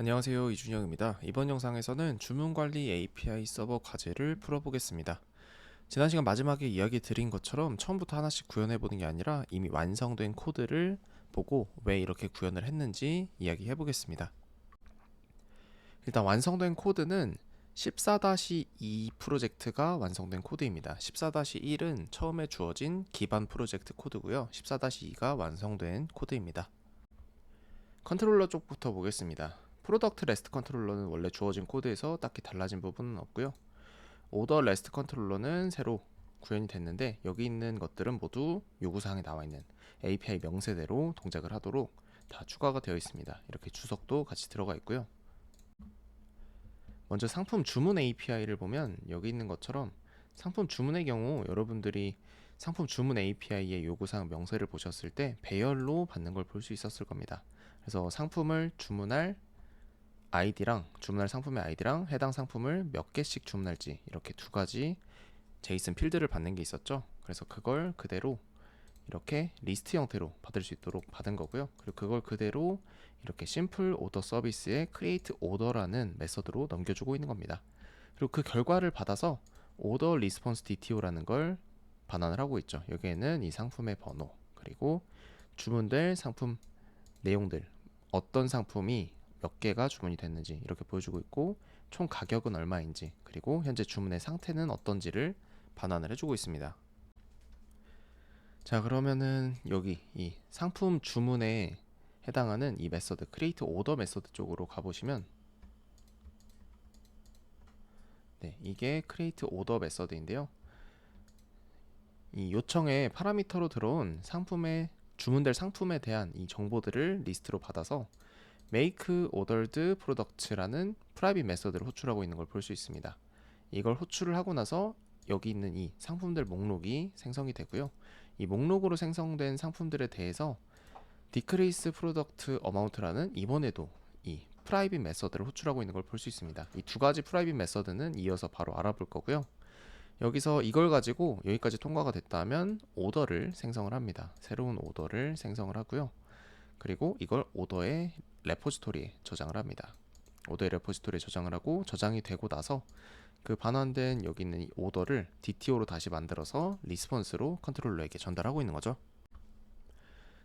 안녕하세요, 이준영입니다. 이번 영상에서는 주문관리 API 서버 과제를 풀어보겠습니다. 지난 시간 마지막에 이야기 드린 것처럼 처음부터 하나씩 구현해보는 게 아니라 이미 완성된 코드를 보고 왜 이렇게 구현을 했는지 이야기해 보겠습니다. 일단 완성된 코드는 14-2 프로젝트가 완성된 코드입니다. 14-1은 처음에 주어진 기반 프로젝트 코드고요. 14-2가 완성된 코드입니다. 컨트롤러 쪽부터 보겠습니다. 프로덕트 레스트 컨트롤러는 원래 주어진 코드에서 딱히 달라진 부분은 없고요. 오더 레스트 컨트롤러는 새로 구현이 됐는데 여기 있는 것들은 모두 요구사항에 나와 있는 API 명세대로 동작을 하도록 다 추가가 되어 있습니다. 이렇게 주석도 같이 들어가 있고요. 먼저 상품 주문 API를 보면 여기 있는 것처럼 상품 주문의 경우 여러분들이 상품 주문 API의 요구사항 명세를 보셨을 때 배열로 받는 걸 볼 수 있었을 겁니다. 그래서 상품을 주문할 아이디랑 주문할 상품의 아이디랑 해당 상품을 몇 개씩 주문할지 이렇게 두 가지 제이슨 필드를 받는 게 있었죠. 그래서 그걸 그대로 이렇게 리스트 형태로 받을 수 있도록 받은 거고요. 그리고 그걸 그대로 이렇게 심플 오더 서비스의 create order라는 메서드로 넘겨주고 있는 겁니다. 그리고 그 결과를 받아서 order response DTO라는 걸 반환을 하고 있죠. 여기에는 이 상품의 번호 그리고 주문될 상품 내용들 어떤 상품이 몇 개가 주문이 됐는지 이렇게 보여주고 있고 총 가격은 얼마인지 그리고 현재 주문의 상태는 어떤지를 반환을 해주고 있습니다. 자, 그러면은 여기 이 상품 주문에 해당하는 이 메서드 create order 메서드 쪽으로 가보시면 네, 이게 create order 메서드인데요. 이 요청에 파라미터로 들어온 상품의 주문될 상품에 대한 이 정보들을 리스트로 받아서 make ordered product라는 프라이빗 메서드를 호출하고 있는 걸 볼 수 있습니다. 이걸 호출을 하고 나서 여기 있는 이 상품들 목록이 생성이 되고요. 이 목록으로 생성된 상품들에 대해서 decrease product amount라는 이번에도 이 프라이빗 메서드를 호출하고 있는 걸 볼 수 있습니다. 이 두 가지 프라이빗 메서드는 이어서 바로 알아볼 거고요. 여기서 이걸 가지고 여기까지 통과가 됐다면 오더를 생성을 합니다. 새로운 오더를 생성을 하고요. 그리고 이걸 오더의 레포지토리에 저장을 합니다. 오더의 레포지토리에 저장을 하고 저장이 되고 나서 그 반환된 여기 있는 이 오더를 DTO로 다시 만들어서 리스폰스로 컨트롤러에게 전달하고 있는 거죠.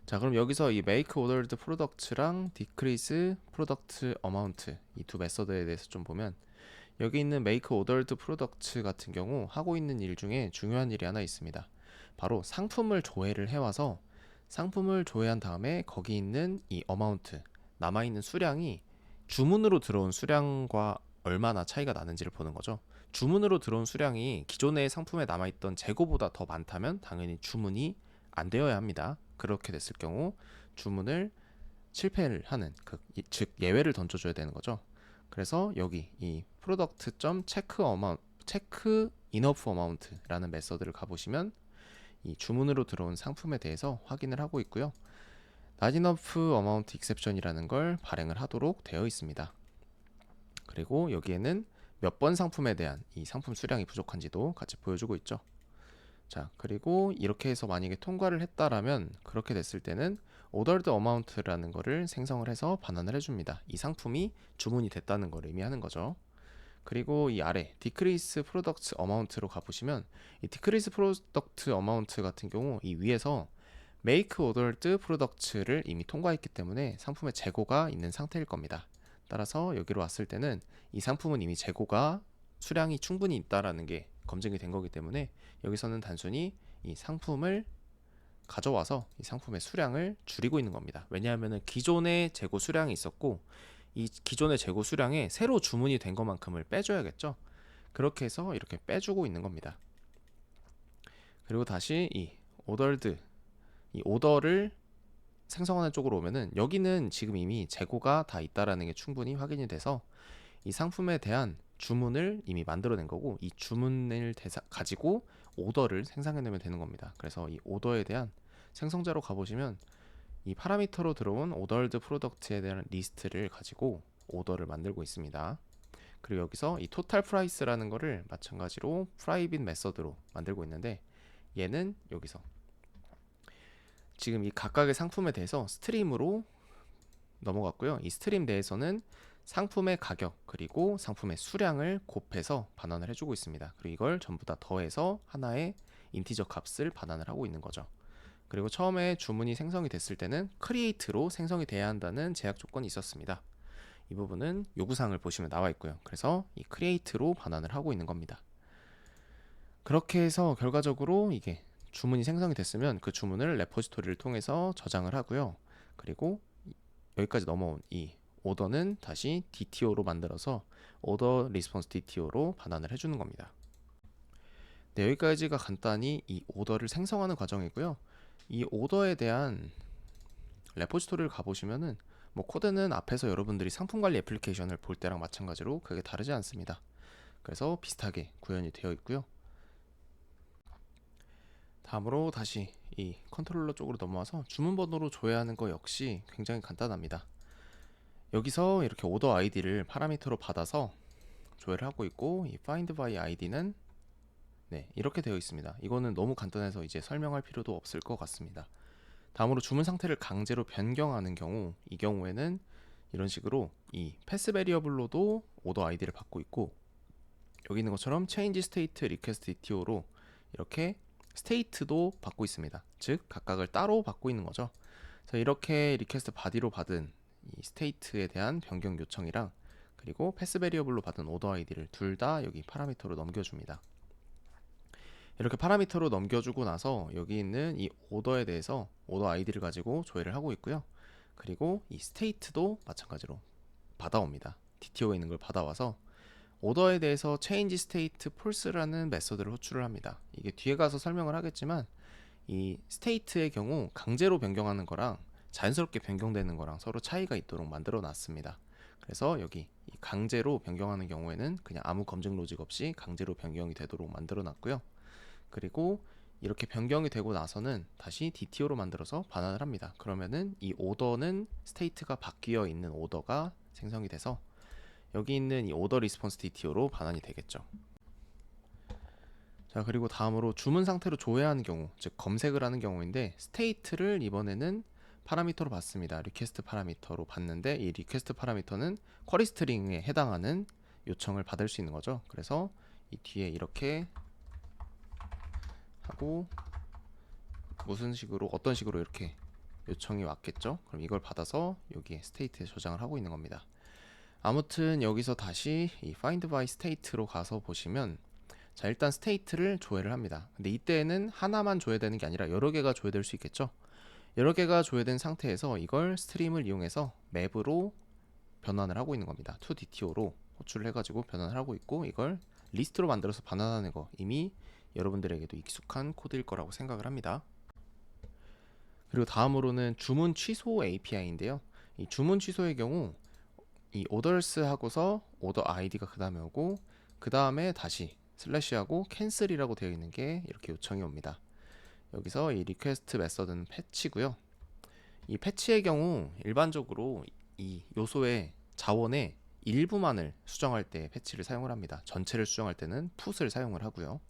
자, 그럼 여기서 이 make ordered product랑 decrease product amount 이 두 메서드에 대해서 좀 보면 여기 있는 make ordered product 같은 경우 하고 있는 일 중에 중요한 일이 하나 있습니다. 바로 상품을 조회를 해와서 상품을 조회한 다음에 거기 있는 이 amount 남아있는 수량이 주문으로 들어온 수량과 얼마나 차이가 나는지를 보는 거죠. 주문으로 들어온 수량이 기존의 상품에 남아있던 재고보다 더 많다면 당연히 주문이 안 되어야 합니다. 그렇게 됐을 경우 주문을 실패를 하는 즉 예외를 던져줘야 되는 거죠. 그래서 여기 이 product.check amount, check enough amount라는 메서드를 가보시면 이 주문으로 들어온 상품에 대해서 확인을 하고 있고요. not enough amount exception이라는 걸 발행을 하도록 되어 있습니다. 그리고 여기에는 몇 번 상품에 대한 이 상품 수량이 부족한지도 같이 보여주고 있죠. 자, 그리고 이렇게 해서 만약에 통과를 했다라면 그렇게 됐을 때는 ordered amount라는 거를 생성을 해서 반환을 해줍니다. 이 상품이 주문이 됐다는 걸 의미하는 거죠. 그리고 이 아래 decrease product amount로 가보시면 이 decrease product amount 같은 경우 이 위에서 make ordered product를 이미 통과했기 때문에 상품의 재고가 있는 상태일 겁니다. 따라서 여기로 왔을 때는 이 상품은 이미 재고가 수량이 충분히 있다라는 게 검증이 된 거기 때문에 여기서는 단순히 이 상품을 가져와서 이 상품의 수량을 줄이고 있는 겁니다. 왜냐하면 기존의 재고 수량이 있었고 이 기존의 재고 수량에 새로 주문이 된 것만큼을 빼줘야겠죠. 그렇게 해서 이렇게 빼주고 있는 겁니다. 그리고 다시 이 ordered 이 오더를 생성하는 쪽으로 오면은 여기는 지금 이미 재고가 다 있다라는 게 충분히 확인이 돼서 이 상품에 대한 주문을 이미 만들어낸 거고 이 주문을 가지고 오더를 생성해내면 되는 겁니다. 그래서 이 오더에 대한 생성자로 가보시면 이 파라미터로 들어온 ordered product에 대한 리스트를 가지고 오더를 만들고 있습니다. 그리고 여기서 이 total price라는 거를 마찬가지로 private 메서드로 만들고 있는데 얘는 여기서 지금 이 각각의 상품에 대해서 스트림으로 넘어갔고요. 이 스트림 내에서는 상품의 가격 그리고 상품의 수량을 곱해서 반환을 해주고 있습니다. 그리고 이걸 전부 다 더해서 하나의 인티저 값을 반환을 하고 있는 거죠. 그리고 처음에 주문이 생성이 됐을 때는 create로 생성이 돼야 한다는 제약 조건이 있었습니다. 이 부분은 요구사항을 보시면 나와 있고요. 그래서 이 create로 반환을 하고 있는 겁니다. 그렇게 해서 결과적으로 이게 주문이 생성이 됐으면 그 주문을 레포지토리를 통해서 저장을 하고요. 그리고 여기까지 넘어온 이 오더는 다시 DTO로 만들어서 오더 리스폰스 DTO로 반환을 해주는 겁니다. 네, 여기까지가 간단히 이 오더를 생성하는 과정이고요. 이 오더에 대한 레포지토리를 가보시면은 뭐 코드는 앞에서 여러분들이 상품 관리 애플리케이션을 볼 때랑 마찬가지로 크게 다르지 않습니다. 그래서 비슷하게 구현이 되어 있고요. 다음으로 다시 이 컨트롤러 쪽으로 넘어와서 주문 번호로 조회하는 거 역시 굉장히 간단합니다. 여기서 이렇게 오더 아이디를 파라미터로 받아서 조회를 하고 있고, 이 find by id는 네, 이렇게 되어 있습니다. 이거는 너무 간단해서 이제 설명할 필요도 없을 것 같습니다. 다음으로 주문 상태를 강제로 변경하는 경우, 이 경우에는 이런 식으로 이 패스 베리어블로도 오더 아이디를 받고 있고, 여기 있는 것처럼 change state request DTO로 이렇게 스테이트도 받고 있습니다. 즉 각각을 따로 받고 있는 거죠. 그래서 이렇게 리퀘스트 바디로 받은 이 스테이트에 대한 변경 요청이랑 그리고 패스 베리어블로 받은 오더 아이디를 둘 다 여기 파라미터로 넘겨줍니다. 이렇게 파라미터로 넘겨주고 나서 여기 있는 이 오더에 대해서 오더 아이디를 가지고 조회를 하고 있고요. 그리고 이 스테이트도 마찬가지로 받아옵니다. DTO에 있는 걸 받아와서 오더에 대해서 change state false라는 메서드를 호출을 합니다. 이게 뒤에 가서 설명을 하겠지만 이 state의 경우 강제로 변경하는 거랑 자연스럽게 변경되는 거랑 서로 차이가 있도록 만들어 놨습니다. 그래서 여기 이 강제로 변경하는 경우에는 그냥 아무 검증 로직 없이 강제로 변경이 되도록 만들어 놨고요. 그리고 이렇게 변경이 되고 나서는 다시 DTO로 만들어서 반환을 합니다. 그러면은 이 오더는 스테이트가 바뀌어 있는 오더가 생성이 돼서 여기 있는 이 오더 리스폰스 DTO로 반환이 되겠죠. 자, 그리고 다음으로 주문 상태로 조회하는 경우, 즉 검색을 하는 경우인데 스테이트를 이번에는 파라미터로 봤습니다. 리퀘스트 파라미터로 봤는데 이 리퀘스트 파라미터는 쿼리 스트링에 해당하는 요청을 받을 수 있는 거죠. 그래서 이 뒤에 이렇게 하고 무슨 식으로 어떤 식으로 이렇게 요청이 왔겠죠. 그럼 이걸 받아서 여기에 스테이트에 저장을 하고 있는 겁니다. 아무튼 여기서 다시 이 find by state로 가서 보시면 자, 일단 state를 조회를 합니다. 근데 이때에는 하나만 조회되는 게 아니라 여러 개가 조회될 수 있겠죠. 여러 개가 조회된 상태에서 이걸 스트림을 이용해서 맵으로 변환을 하고 있는 겁니다. to DTO로 호출을 해가지고 변환을 하고 있고, 이걸 리스트로 만들어서 반환하는 거 이미 여러분들에게도 익숙한 코드일 거라고 생각을 합니다. 그리고 다음으로는 주문 취소 API인데요. 이 주문 취소의 경우 이 orders 하고서 order id가 그 다음에 오고 그 다음에 다시 슬래시하고 캔슬이라고 되어 있는 게 이렇게 요청이 옵니다. 여기서 이 리퀘스트 메서드는 패치고요. 이 패치의 경우 일반적으로 이 요소의 자원의 일부만을 수정할 때 패치를 사용을 합니다. 전체를 수정할 때는 put을 사용을 하고요.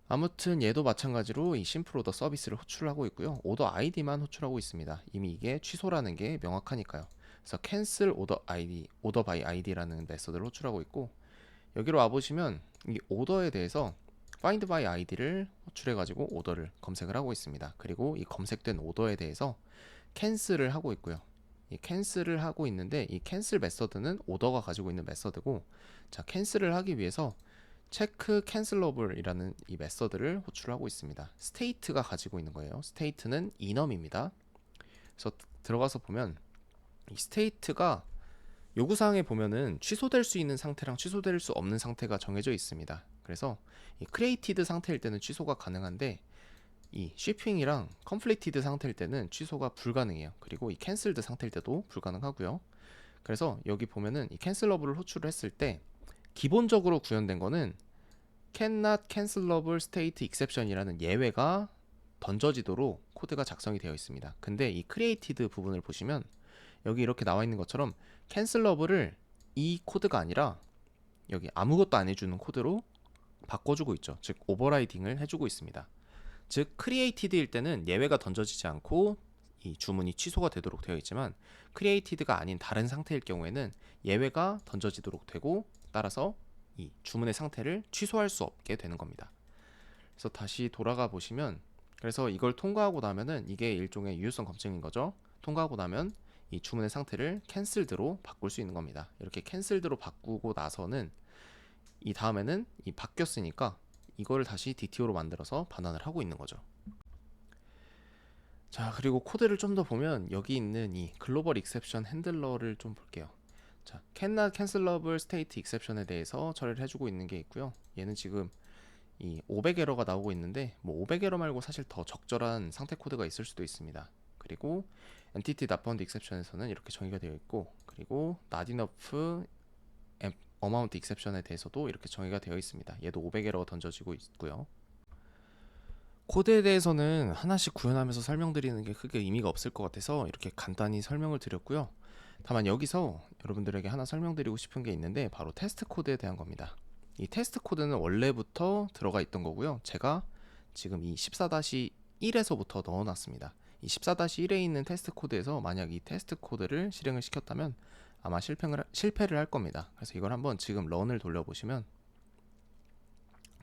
아무튼 얘도 마찬가지로 이 심플 오더 서비스를 호출하고 있고요. 오더 아이디만 호출하고 있습니다. 이미 이게 취소라는 게 명확하니까요. 그래서 cancel order ID, order by ID라는 메서드를 호출하고 있고, 여기로 와보시면 이 오더에 대해서 find by ID를 호출해가지고 오더를 검색을 하고 있습니다. 그리고 이 검색된 오더에 대해서 cancel을 하고 있고요. 이 cancel을 하고 있는데 이 cancel 메서드는 오더가 가지고 있는 메서드고, 자, cancel을 하기 위해서 체크 cancelable이라는 이 메서드를 호출하고 있습니다. state가 가지고 있는 거예요. state는 enum입니다. 그래서 들어가서 보면 이 state가 요구사항에 보면은 취소될 수 있는 상태랑 취소될 수 없는 상태가 정해져 있습니다. 그래서 이 created 상태일 때는 취소가 가능한데 이 shipping이랑 completed 상태일 때는 취소가 불가능해요. 그리고 이 cancelled 상태일 때도 불가능하고요. 그래서 여기 보면은 이 cancelable을 호출을 했을 때 기본적으로 구현된 거는 cannot cancelable state exception이라는 예외가 던져지도록 코드가 작성이 되어 있습니다. 근데 이 created 부분을 보시면 여기 이렇게 나와 있는 것처럼 cancelable을 이 코드가 아니라 여기 아무것도 안 해주는 코드로 바꿔주고 있죠. 즉 오버라이딩을 해주고 있습니다. 즉 created일 때는 예외가 던져지지 않고 이 주문이 취소가 되도록 되어 있지만 크리에이티드가 아닌 다른 상태일 경우에는 예외가 던져지도록 되고 따라서 이 주문의 상태를 취소할 수 없게 되는 겁니다. 그래서 다시 돌아가 보시면 그래서 이걸 통과하고 나면은 이게 일종의 유효성 검증인 거죠. 통과하고 나면 이 주문의 상태를 캔슬드로 바꿀 수 있는 겁니다. 이렇게 캔슬드로 바꾸고 나서는 이 다음에는 이 바뀌었으니까 이거를 다시 DTO로 만들어서 반환을 하고 있는 거죠. 자, 그리고 코드를 좀 더 보면 여기 있는 이 글로벌 익셉션 핸들러를 좀 볼게요. 자, cannot cancelable state exception에 대해서 처리를 해주고 있는 게 있고요. 얘는 지금 이 500에러가 나오고 있는데 뭐 500에러 말고 사실 더 적절한 상태 코드가 있을 수도 있습니다. 그리고 entity not bound exception에서는 이렇게 정의가 되어 있고, 그리고 not enough amount exception에 대해서도 이렇게 정의가 되어 있습니다. 얘도 500에러가 던져지고 있고요. 코드에 대해서는 하나씩 구현하면서 설명드리는 게 크게 의미가 없을 것 같아서 이렇게 간단히 설명을 드렸고요. 다만 여기서 여러분들에게 하나 설명드리고 싶은 게 있는데 바로 테스트 코드에 대한 겁니다. 이 테스트 코드는 원래부터 들어가 있던 거고요. 제가 지금 이 14-1에서부터 넣어놨습니다. 이 14-1에 있는 테스트 코드에서 만약 이 테스트 코드를 실행을 시켰다면 아마 실패를 할 겁니다. 그래서 이걸 한번 지금 런을 돌려보시면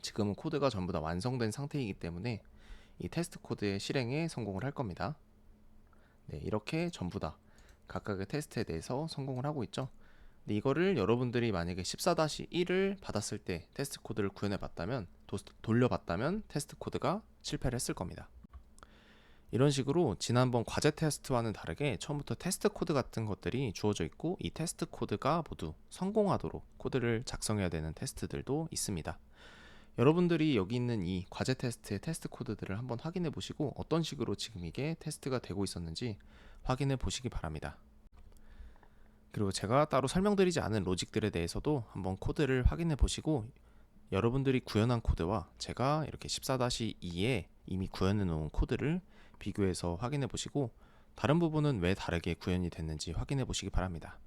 지금은 코드가 전부 다 완성된 상태이기 때문에 이 테스트 코드의 실행에 성공을 할 겁니다. 네, 이렇게 전부 다 각각의 테스트에 대해서 성공을 하고 있죠. 근데 이거를 여러분들이 만약에 14-1을 받았을 때 테스트 코드를 구현해 봤다면 돌려봤다면 테스트 코드가 실패를 했을 겁니다. 이런 식으로 지난번 과제 테스트와는 다르게 처음부터 테스트 코드 같은 것들이 주어져 있고 이 테스트 코드가 모두 성공하도록 코드를 작성해야 되는 테스트들도 있습니다. 여러분들이 여기 있는 이 과제 테스트의 테스트 코드들을 한번 확인해 보시고 어떤 식으로 지금 이게 테스트가 되고 있었는지 확인해 보시기 바랍니다. 그리고 제가 따로 설명드리지 않은 로직들에 대해서도 한번 코드를 확인해 보시고 여러분들이 구현한 코드와 제가 이렇게 14-2에 이미 구현해 놓은 코드를 비교해서 확인해 보시고 다른 부분은 왜 다르게 구현이 됐는지 확인해 보시기 바랍니다.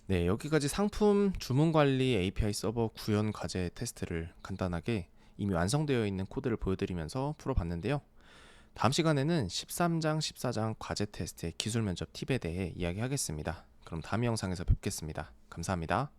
네, 여기까지 상품 주문 관리 API 서버 구현 과제 테스트를 간단하게 이미 완성되어 있는 코드를 보여드리면서 풀어봤는데요. 다음 시간에는 13장, 14장 과제 테스트의 기술 면접 팁에 대해 이야기하겠습니다. 그럼 다음 영상에서 뵙겠습니다. 감사합니다.